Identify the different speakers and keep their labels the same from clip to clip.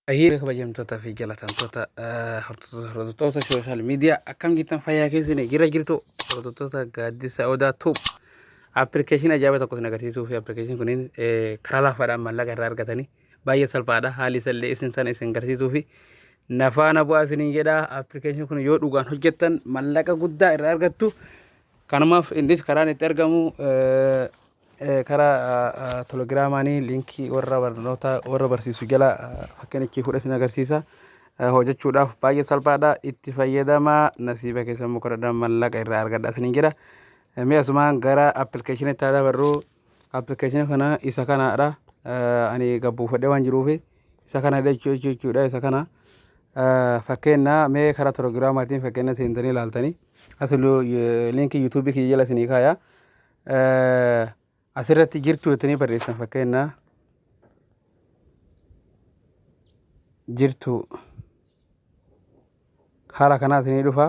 Speaker 1: Ahii kabajamtoota fi jalatamtoota hordoftoota social media akkam jirtan fayyaa keessanii jirtu hordoftoota gaaddisa odaa tube application ajaa'iba tokko isin agarsiisuu fi application kuniin karaa lafaadhaan mallaqa irraa argatanii baay'ee salphaadha haalli sallee isin sana isin agarsiisuu fi nafaana bu'aa isiniin jedha application kun yoo dhugaan hojjettan mallaqa guddaa irraa argattu kanumaaf innis karaan itti argamu karaa telegiraamaanii linkii warra barnoota warra barsiisu jala fakkeenya fuudha isin agarsiisa hojjechuudhaaf baay'ee salphaadha itti fayyadamaa nasiiba keessan mukarradhaan mallaqa irraa argadha isiniin jedha mi'asumaan gara application itti dabarru application kana isa kanaadha ani gabbuufadhee waan jiruuf isa kana jechuudha isa kana fakkeenya mee karaa telegiraamaatiin fakkeenya seentanii ilaaltanii asulu linkii yuutuubii kiyya jala isinii kaaya asirratti jirtu jettanii barreessan fakkeenya jirtu haala kanaa isinii dhufa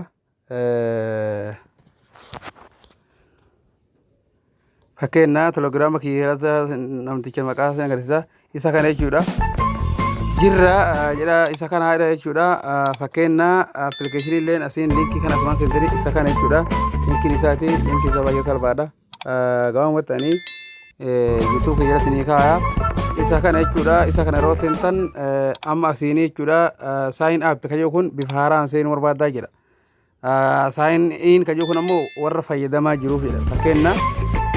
Speaker 1: fakkeenya telegiraama kiyya namticha maqaa isin agarsiisa isa kana jechuudha jirra jedha isa kana haadha jechuudha fakkeenya application illeen asiin linkii kana asumaan seentanii isa kana jechuudha linkiin isaati linkii isa baay'ee salphaadha gabaan waxxanii YouTube jala isinii kaaya isa kana jechuudha isa kana yeroo seentan amma asiinii jechuudha sign up kayyoo kun bifa haaraan seenuu barbaadaa jedha sign in kayyoo kun ammoo warra fayyadamaa jiruuf jedha fakkeenya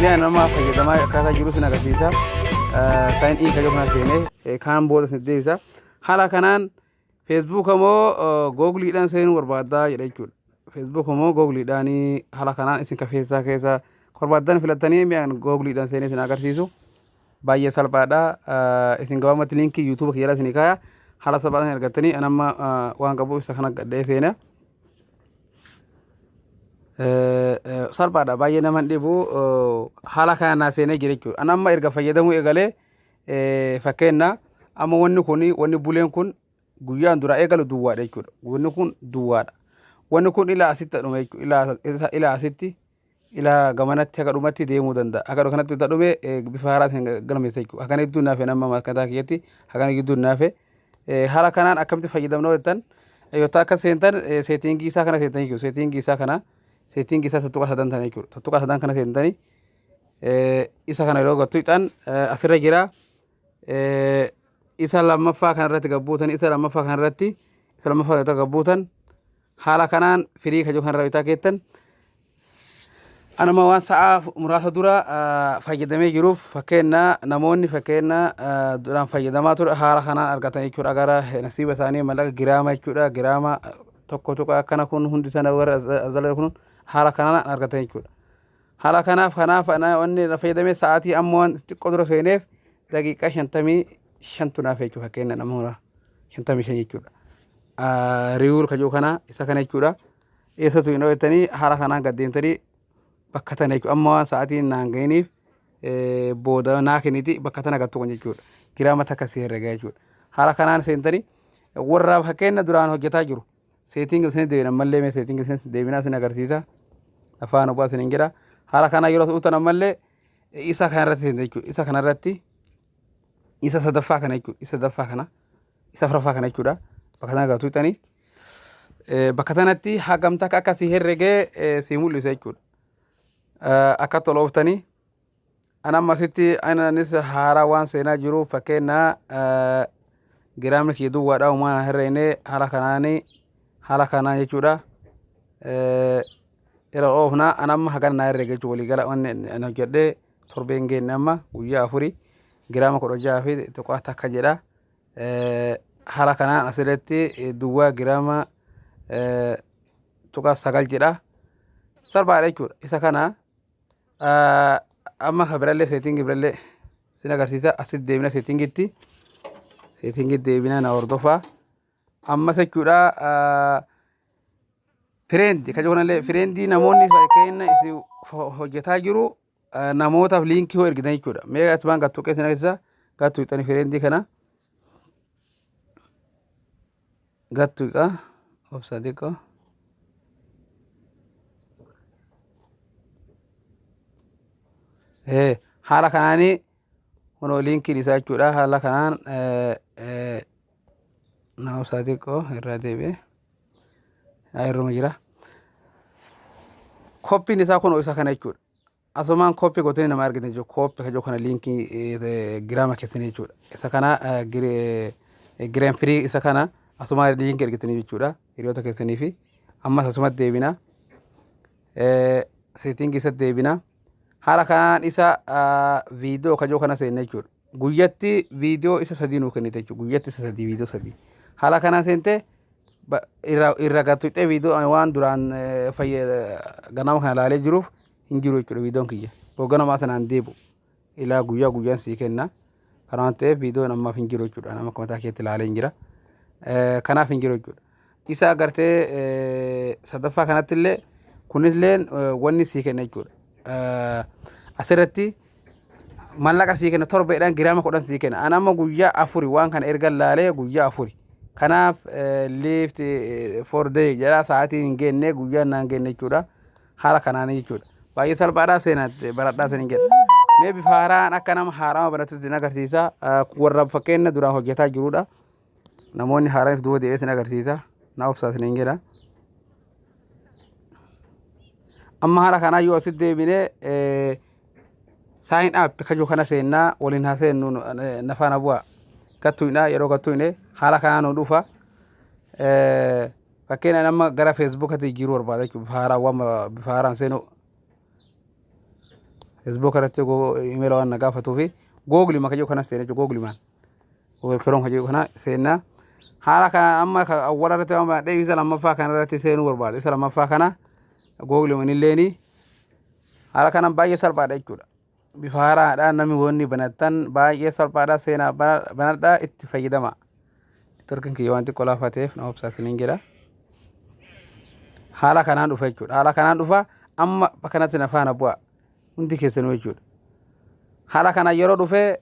Speaker 1: mi'a nama fayyadamaa akkaataa jiru isin agarsiisa sign in kayyoo kana seenee kaan booda isin deebisa haala kanaan Facebook ammoo Google-dhaan seenuu barbaadaa jedha jechuudha Facebook ammoo Google-dhaanii haala kanaan isin kafeessaa keessa korbaadan filatanii mi'aan Google-dhaan seenee isin agarsiisu baay'ee salphaadha isin gabaamatti linkii YouTube kiyya isinii kaaya haala salphaadhaan argattanii anamma waan qabu isa kana gadhee seena salphaadha baay'ee nama dhibu haala kanaa seenee jira jechuudha anamma erga fayyadamuu eegalee fakkeenya amma wanni buleen kun guyyaan dura eegalu duwwaadha jechuudha wanni kun duwwaadha wanni kun ilaa asitti dhume jechuudha ilaa asitti ila gamanatti haga dhumatti deemuu danda'a haga kanatti dhume bifa haaraatiin galmeessa jechuudha hagan gidduu naafe nama makkataa kiyyatti hagan gidduu naafe haala kanaan akkamitti fayyadamnoo jettan yoo akka seentan seetingii isaa kana seentan jechuudha seetingii isaa tuttuqa sadan tan jechuudha tuttuqa sadan kana seentanii isa kana yeroo gattuudhaan asirra jira isa lammaffaa kanarratti gabbuutan isa lammaffaa kanarratti isa lammaffaa gabbuutan haala kanaan firii kajoo kanarra bitaa keettan anama waan sa'a muraasa dura fayyadamee jiruuf fakkeenya namoonni fakkeenya duraan fayyadamaa ture haala kanaan argatan jechuudha gara nasiiba isaanii mallaqa giraama jechuudha giraama tokko tokko akkana kun hundi sana warra azala kun haala kanaan argatan jechuudha haala kanaaf wanni fayyadamee sa'aatii amma waan xiqqoo dura seeneef daqiiqaa 55 tunaaf jechuudha fakkeenya namoota 55 jechuudha riiwul kajoo kana isa kana jechuudha eessatu hin dhooytanii haala kanaan gaddeemtanii bakka tana jechuudha amma waan sa'aatiin naan ga'iniif booda naa kenniti bakka tana gattu kun jechuudha giraama takka si herrega jechuudha haala kanaan seentanii warra fakkeenya duraan hojjetaa jiru seetiin isin deebina ammallee mee seetiin isin deebinaa isin agarsiisa afaan obaa isin jedha haala kanaa yeroo utan ammallee isa kanarratti seentan jechuudha isa kanarratti isa sadaffaa kana jechuudha isa sadaffaa kana isa afuraffaa kana jechuudha bakka tana gattu itanii bakka tanatti hagamta akka si herregee si mul'isa jechuudha akka tolooftanii anamma asitti anis haaraa waan seenaa jiru fakkeenya giraamni kiyya duwwaadha uumaa herreynee haala kanaan jechuudha yeroo oofnaa anamma hagan naa herrege jechuudha waliigala wanni ani hojjedhee torbeen geenne amma guyyaa 4 giraama 16 fi tokko takka jedha haala kanaan asirratti duwwaa giraama tuqa 9 jedha salphaadha jechuudha isa kana amma kabirallee seetingii birallee sin agarsiisa asitti deebina seetingitti deebina na hordofaa ammas jechuudha fireendi kajoo kanallee fireendii namoonni fakkeenya isi hojjetaa jiru namootaaf liinkii hoo ergitan jechuudha mee asbaan gattuu qeessin agarsiisa gattuu ixani fireendii kana gattuu iqa obsa xiqqoo haala kanaanii kunoo linkiin isaa jechuudha haala kanaan Naaf sa'atii koo irraa deebi'ee irruma jira. Koppiin isaa kun isa kana jechuudha. Asumaan koppii gootanii nama argina jechuudha. Koppii kajoo kana liinkii giraama keessanii jechuudha. Isa kana GramFree isa kana asumaan liinkii argatanii jechuudha. Hiriyoota keessanii fi ammas asumatti deebina. Seetingii isa deebina. Haala kanaan isa viidiyoo kajoo kana seenne jechuudha. Guyyatti viidiyoo isa sadii nuu kennite jechuudha. Guyyatti isa sadii viidiyoo sadii. Haala kanaan seentee irra gattuuxee viidiyoo waan duraan ganama kana ilaalee jiruuf hin jiru jechuudha viidiyoon kiyya. Bogganamaa sanaan deebu ilaa guyyaa guyyaan sii kenna. Kana waan ta'eef viidiyoon ammaaf hin jiru jechuudha. Nama akka mataa keetti ilaalee hin jira. Kanaaf hin jiru jechuudha. Isa agartee sadaffaa kanatti illee kunillee wanni sii kenna jechuudha. Asirratti mallaqa sii kenna torbeedhaan giraama 10 sii kenna. Ana amma guyyaa 4 waan kana erga ilaalee guyyaa 4. Kanaaf lift for day jala sa'aatiin hin geenne guyyaa naan geenne jechuudha. Haala kanaan jechuudha. Baay'ee salphaadhaa seenaatti baradhaa saniin jedha. Mee bifa haaraan akka nama haarama baratu sin agarsiisa. Warra fakkeenya duraan hojjetaa jirudha. Namoonni haaraan duuba deebi'ee sin agarsiisa. Na obsaa siniin jedha. Amma haala kanaa yoo asitti deebinee sign up kajoo kana seennaa waliin haa seennu nafaana bu'aa. Gattuinaa yeroo gattuine haala kanaan nu dhufa. Fakkeenya nama gara Facebookatti jiru barbaada jechuudha. Bifa haaraan seenu Facebook irratti email waan nagaafatuu fi Google makajoo kana seena jechuudha. Google man Chrome kajoo kana seennaa. Haala kana amma awwaala irratti waan baadhee isa lammaffaa kana irratti seenuu barbaada. Isa lammaffaa kana Google man illeeni haala kanaan baay'ee salphaadha jechuudha. Bifa haaraadhaan namni wanni banatan baay'ee salphaadhaa seenaa banadhaa itti fayyadama. Turkin kiyya wanti qolaafateef na obsaa siniin jedha. Haala kanaan dhufa jechuudha. Haala kanaan dhufa amma kanatti na faana bu'a. Hundi keessanuu jechuudha. Haala kanaan yeroo dhufe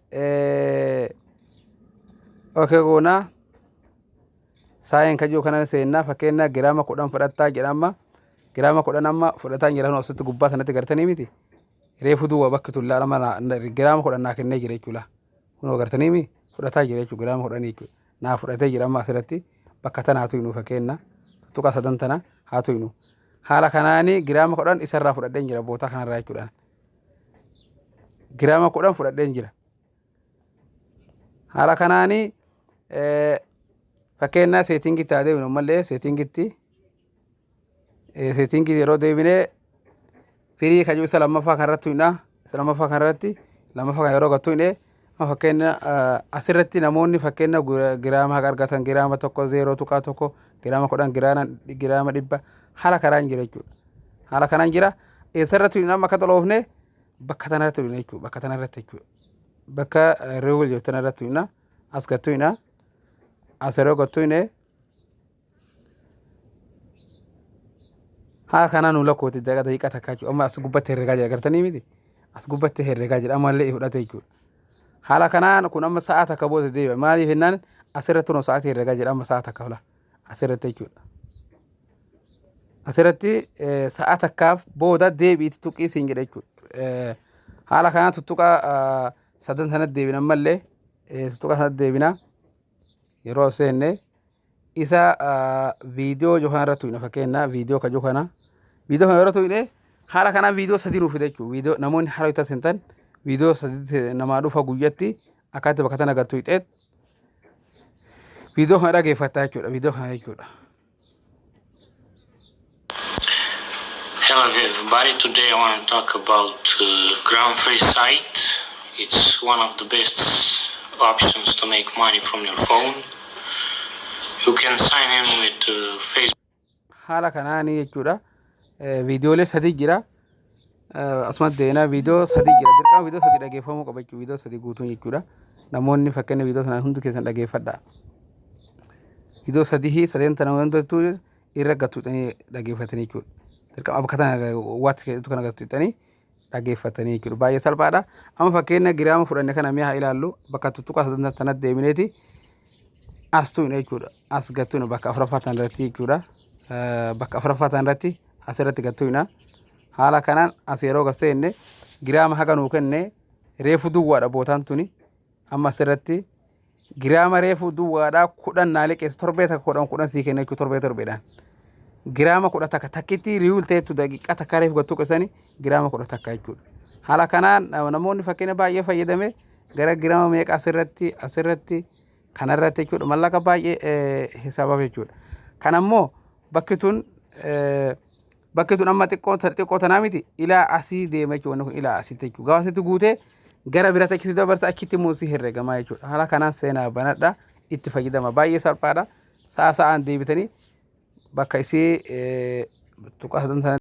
Speaker 1: goonaa saayeen kajoo kana seennaa fakkeenya giraama 10 fudhattaa jedhama. Giraama 10 amma fudhataan jedhamu asitti gubbaa sanatti gartanii miti. Reefu duwwaa bakka tullaa lama giraama 10 naa kennee jira jechuudha. Kunoo gartanii mi fudhataa jira jechuudha giraama 10 jechuudha. Naa fudhatee jira amma asirratti bakka tanaa tuynu fakkeenya tuttuqa sadan tana haa tuynu. Haala kanaanii giraama 10 isarraa fudhadheen jira bootaa kanarraa jechuudha. Giraama 10 fudhadheen jira. Haala kanaanii fakkeenya seetingii taa deebinu malee seetingitti seetingii yeroo deebinee firii kajuu isa lammaffaa kanarratti tuyna. Isa lammaffaa kanarratti lammaffaa kan yeroo gattuine fakkeenya asirratti namoonni fakkeenya giraama haga argatan giraama 1.0 giraama 10 giraama 100 haala kanaan jira jechuudha. Haala kanaan jira. Eessarratti tuyna amma akka xoloofne bakka tanarratti tuyna jechuudha. Bakka tanarratti jechuudha. Bakka reewul jettu tanarratti tuyna. As gattuina. As yeroo gattuine haala kanaan nu lakkooti daqiiqa takkaa jechuudha. Amma as gubbatti herregaa jira gartanii miti. As gubbatti herregaa jira ammallee fudhate jechuudha. Haala kanaan kun amma sa'a takka booda deebi'a. Maaliif jennaan asirratti nu sa'aatii herregaa jira amma sa'a takka fula. Asirratti jechuudha. Asirratti sa'a takkaaf booda deebi'itti tuqqii siin jedha jechuudha. Haala kanaan tuttuqa sadan sanatti deebina ammallee tuttuqa sanatti deebina. Yeroo seenne isa viidiyoo johan irratti tuyna fakkeenya viidiyoo kajoo kana. Viidiyoo kana yeroo tuyne haala kanaan viidiyoo sadii nuuf fida jechuudha. Viidiyoo namoonni haala itti seentan viidiyoo sadii namaa dhufa guyyatti akkaataa bakka tana gattu hidheet viidiyoo kana dhageeffattaa jechuudha. Viidiyoo kana jechuudha.
Speaker 2: Hello everybody, today I want to talk about GramFree site. It's one of the best options to make money from your phone. You can sign in with Facebook.
Speaker 1: Haala kanaanii jechuudha. Viidiyoolee sadii jira. Asumatti deena viidiyoo sadii jira. Dirqama viidiyoo sadii dhageeffamuu qaba jechuudha. Viidiyoo sadii guutuun jechuudha. Namoonni fakkeenya viidiyoo sanaa hundi keessan dhageeffadha. Viidiyoo sadii sadeen tana wantoota irra gattuutanii dhageeffatanii jechuudha. Dirqama bakka tana waatti keessattuu kana gattuutanii dhageeffatanii jechuudha. Baay'ee salphaadha. Amma fakkeenya giraama fudhanne kana mi'a ilaallu bakka tuttuqaa sadan tanatti deebineeti as tuyna jechuudha. As gattuuna bakka afuraffaa tan irratti jechuudha. Bakka afuraffaa tan irratti asirratti gattuuna. Haala kanaan as yeroo gaseenne giraama haga nuu kenne reefu duwwaadha bootaan tuni amma asirratti giraama reefu duwwaadhaa kudhan naalee keessa torbee takka kudhan sii kenna jechuu torbeedhaan. Giraama kudha takka takkitti riiwul ta'etu daqiiqaa takka reefu gattuu qisanii giraama kudha takka jechuudha. Haala kanaan namoonni fakkeenya baay'ee fayyadame gara giraama meeqa asirratti kanarratti jechuudha mallaqa baay'ee hisaabaaf jechuudha. Kan ammoo bakki tun amma xiqqoo tanaa miti ilaa asii deema jechuudha ilaa asitti jechuudha. Gaafa asitti guutee gara biraatti akkasitti dabarsa achitti muusii herregamaa jechuudha. Haala kanaan seenaa banadha itti fayyadama baay'ee salphaadha. Sa'aan deebitanii bakka isii tuqaa